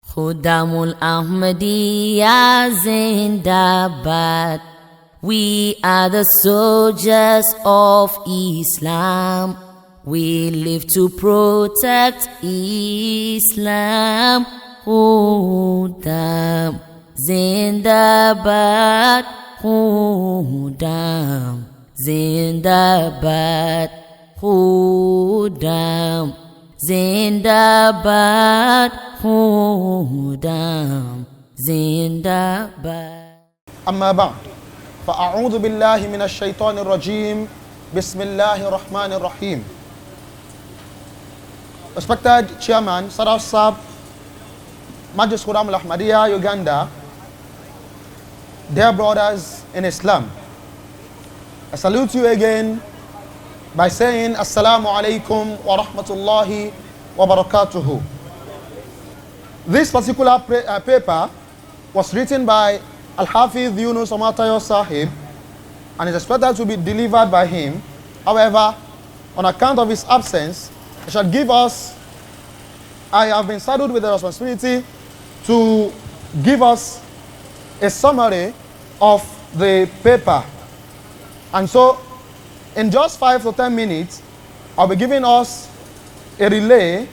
Khuddamul Ahmadiyya Zindabad. We are the soldiers of Islam. We live to protect Islam. Khuddam Zindabad. Khuddam Zindabad. Khuddam Zindabad. Khuddam Zindabad. أما بعد فأعوذ بالله من الشيطان الرجيم بسم الله الرحمن الرحيم. Respected Chairman, Sadaf Sab, Majlis Khuddamul Ahmadiyya, Uganda, dear brothers in Islam, I salute you again by saying Assalamu alaikum wa rahmatullahi wa barakatuhu. This particular paper was written by Al-Hafiz Yunus Omotayo Sahib and is expected to be delivered by him. However, on account of his absence, I have been saddled with the responsibility to give us a summary of the paper. And so, in just 5 to 10 minutes, I'll be giving us a relay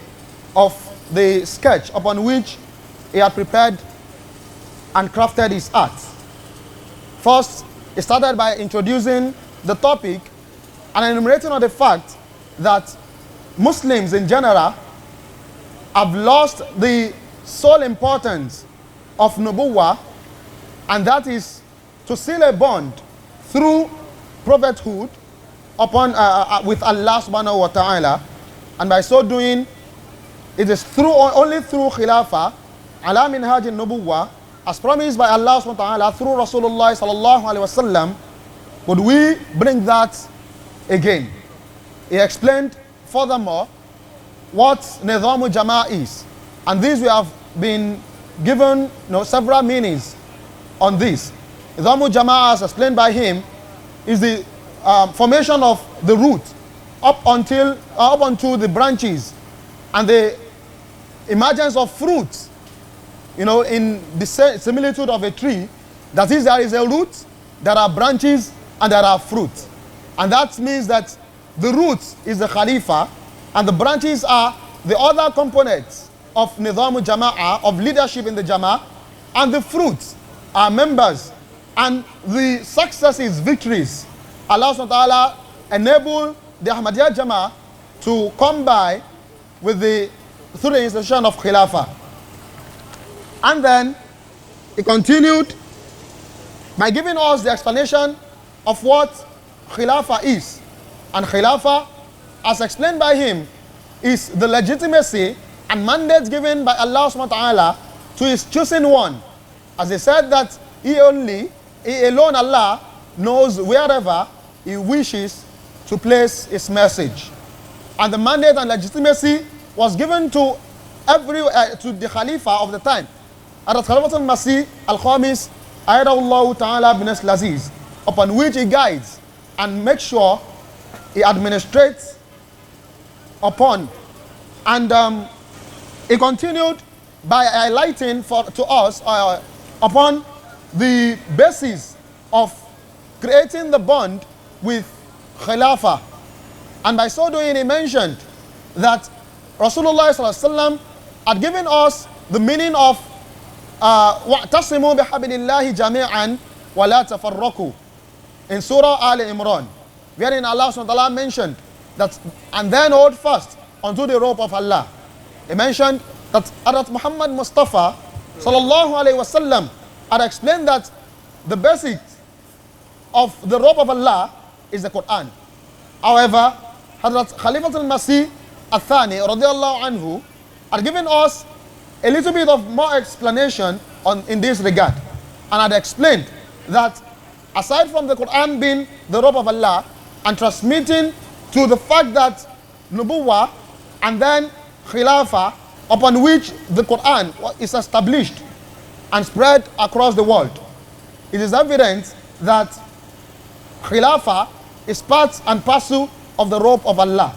of the sketch upon which he had prepared and crafted his art. First, he started by introducing the topic and enumerating on the fact that Muslims in general have lost the sole importance of nubuwwah, and that is to seal a bond through prophethood upon with Allah subhanahu wa ta'ala, and by so doing it is only through khilafah ala minhaj an-nubuwwah as promised by Allah subhanahu wa ta'ala through Rasulullah sallallahu alaihi wasallam would we bring that again. He explained furthermore what Nidhamu JAMA is, and this we have been given several meanings on this. Nidhamu JAMA, as explained by him, is the formation of the root up onto the branches and the emergence of fruits, in the similitude of a tree. That is, there is a root, there are branches, and there are fruits. And that means that the root is the Khalifa, and the branches are the other components of Nidhamu Jama'ah, of leadership in the Jama'ah, and the fruits are members, and the successes, victories, Allah subhanahu wa ta'ala enable the Ahmadiyya Jama'ah to come by through the institution of Khilafah. And then he continued by giving us the explanation of what Khilafah is. And Khilafah, as explained by him, is the legitimacy and mandate given by Allah subhanahu wa ta'ala to his chosen one. As he said that he alone, Allah, knows wherever he wishes to place his message. And the mandate and legitimacy was given to the Khalifa of the time, Khuddamul Masih al-Khamis Ayadahullah Ta'ala bin Aziz, upon which he guides and makes sure he administrates upon. And he continued by highlighting to us upon the basis of creating the bond with Khilafah. And by so doing, he mentioned that Rasulullah ﷺ had given us the meaning of وَاعْتَصِمُوا بِحَبْلِ اللَّهِ جَمِيعًا وَلَا تَفَرَّقُوا in Surah Al-Imran, wherein Allah subhanahu wa ta'ala mentioned that, and then hold fast unto the rope of Allah. He mentioned that Hazrat Muhammad Mustafa sallallahu alayhi wasallam had explained that the basic of the rope of Allah is the Quran. However, Hazrat Khuddamul Masih al-Thani radiyallahu anhu had given us a little bit of more explanation in this regard, and had explained that aside from the Quran being the rope of Allah and transmitting to the fact that Nubuwwah and then Khilafah, upon which the Quran is established and spread across the world, it is evident that Khilafah is part and parcel of the rope of Allah,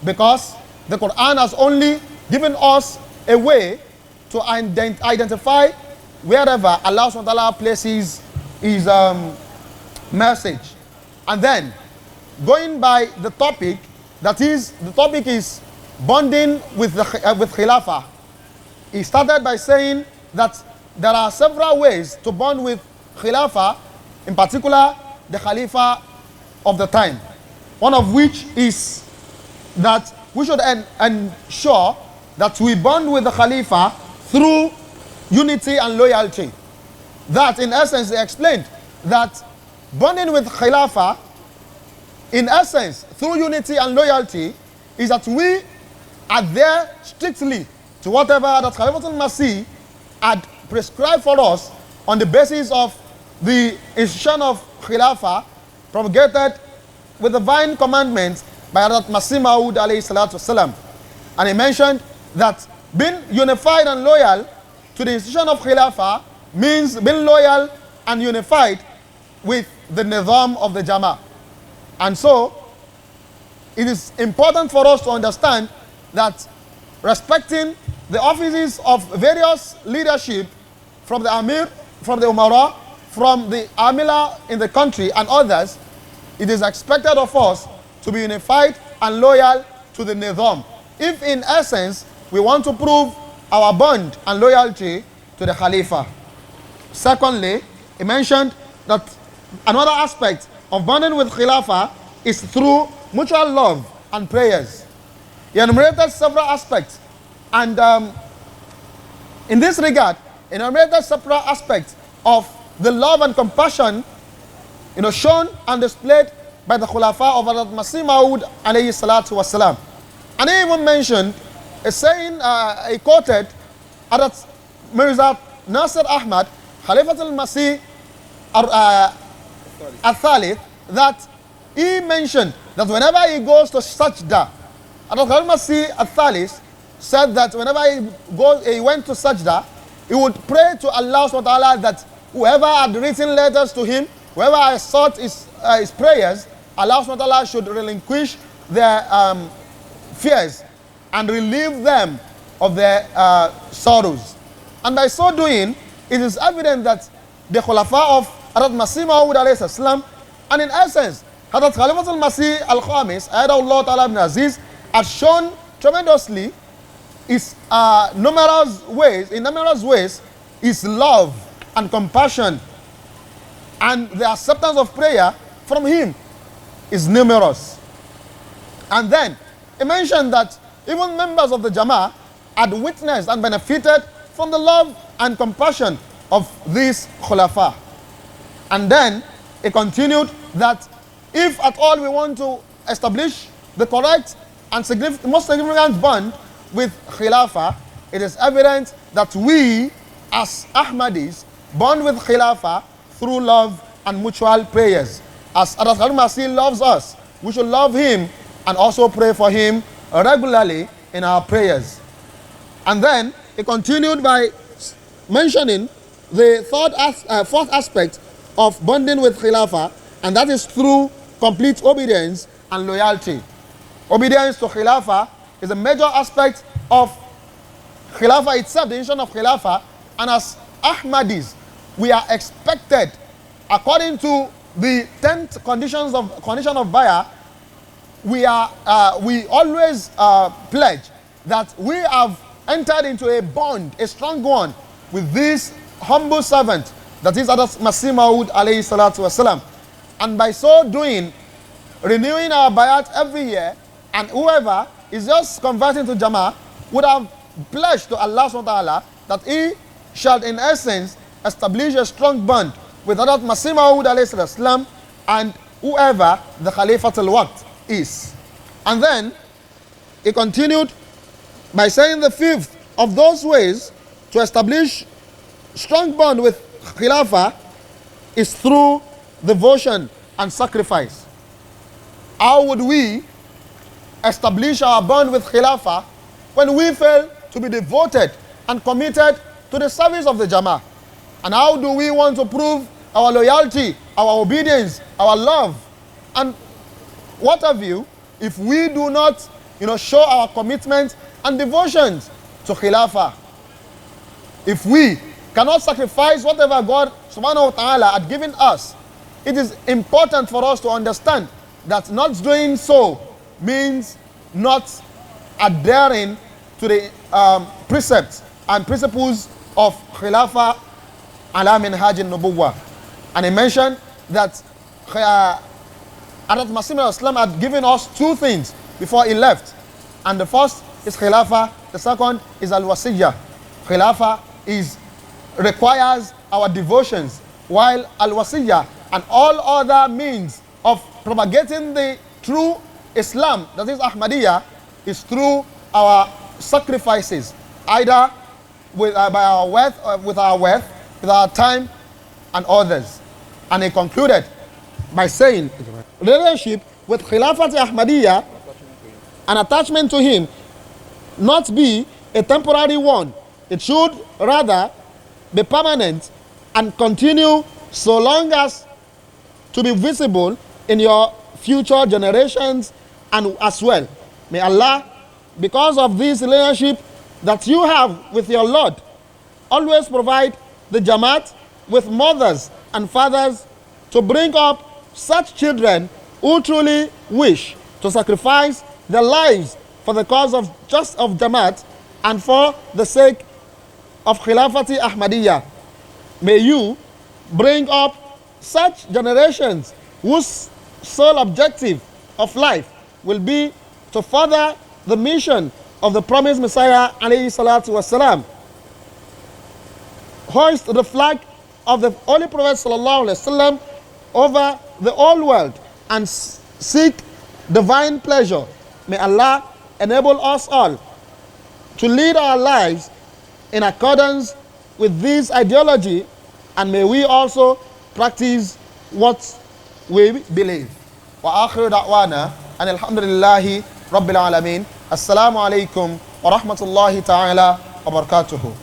because the Quran has only given us a way to identify wherever Allah subhanahu wa ta'ala places his message. And then, going by the topic, that is, the topic is bonding with Khilafah. He started by saying that there are several ways to bond with Khilafah, in particular the Khalifa of the time. One of which is that we should ensure that we bond with the Khalifa through unity and loyalty. That, in essence, they explained that bonding with Khilafah, in essence, through unity and loyalty, is that we adhere strictly to whatever that Khalifatul Masih had prescribed for us on the basis of the institution of Khilafah promulgated with divine commandments by Hazrat Masih Maud alayhi salatu wasalam. And he mentioned that being unified and loyal to the institution of Khilafah means being loyal and unified with the nizam of the JAMA. And so, it is important for us to understand that respecting the offices of various leadership from the Amir, from the Umara, from the Amila in the country and others, it is expected of us to be unified and loyal to the nizam, if in essence we want to prove our bond and loyalty to the Khalifa. Secondly, he mentioned that another aspect of bonding with Khilafah is through mutual love and prayers. He enumerated several aspects, and in this regard, he enumerated several aspects of the love and compassion, shown and displayed by the Khulafa of Hazrat Masih Maud alayhi salatu wasalam. And he even mentioned a saying, he quoted Hazrat Mirza Nasir Ahmad, Khalifatul Masih al-Thalith, that he mentioned that whenever he goes to Sajda, Hazrat Khalifatul Masih al-Thalith said that whenever he went to Sajda, he would pray to Allah subhanahu wa ta'ala that whoever had written letters to him, whoever had sought his prayers, Allah subhanahu wa ta'ala should relinquish their fears and relieve them of their sorrows. And by so doing, it is evident that the Khulafa of Hazrat Masih Maud alayhi salam, and in essence, Hazrat Khalifatul Masih al-Khamis, Ayadullah ta'ala ibn Aziz, has shown tremendously in numerous ways, his love and compassion and the acceptance of prayer from him is numerous. And then he mentioned that even members of the JAMA had witnessed and benefited from the love and compassion of these Khulafa. And then he continued that if at all we want to establish the correct and most significant bond with Khilafah, it is evident that we as Ahmadis bond with Khilafah through love and mutual prayers. As Hazrat Masih loves us, we should love him and also pray for him regularly in our prayers. And then he continued by mentioning the fourth aspect of bonding with Khilafah, and that is through complete obedience and loyalty. Obedience to Khilafah is a major aspect of Khilafah itself, the institution of Khilafah, and as Ahmadis, we are expected, according to the 10th condition of Bayah, we always pledge that we have entered into a bond, a strong one, with this humble servant, that is Hazrat Masih Maud alayhi salatu wasalam. And by so doing, renewing our bayat every year, and whoever is just converting to JAMA would have pledged to Allah subhanahu wa ta'ala that he shall in essence establish a strong bond with Hazrat Masih Maud alayhi salam and whoever the Khalifatul Waqt is. And then he continued by saying the fifth of those ways to establish strong bond with Khilafah is through devotion and sacrifice. How would we establish our bond with Khilafah when we fail to be devoted and committed to the service of the JAMA? And how do we want to prove our loyalty, our obedience, our love, and what have you, if we do not, show our commitment and devotions to Khilafah? if we cannot sacrifice whatever God subhanahu wa ta'ala had given us, it is important for us to understand that not doing so means not adhering to the precepts and principles of Khilafah ala minhaj an-nubuwwah. And he mentioned that Hadrat Masih Islam had given us two things before he left. And the first is Khilafah, the second is Al-Wasiyya. Khilafah requires our devotions, while Al-Wasiyya and all other means of propagating the true Islam, that is Ahmadiyya, is through our sacrifices, either by our wealth, with our time, and others. And he concluded by saying, relationship with Khilafat Ahmadiyya, an attachment to him, not be a temporary one. It should rather be permanent and continue so long as to be visible in your future generations and as well. May Allah, because of this relationship that you have with your Lord, always provide the Jamaat with mothers and fathers to bring up such children who truly wish to sacrifice their lives for the cause of Jamaat and for the sake of Khilafati Ahmadiyya. May you bring up such generations whose sole objective of life will be to further the mission of the promised Messiah alayhi salatu wasalam. Hoist the flag of the Holy Prophet sallallahu alaihi wasallam over the whole world and seek divine pleasure. May Allah enable us all to lead our lives in accordance with this ideology, and may we also practice what we believe. Wa akhiru da'wana and alhamdulillahi rabbil alamin. Assalamu alaikum wa rahmatullahi ta'ala wa barakatuhu.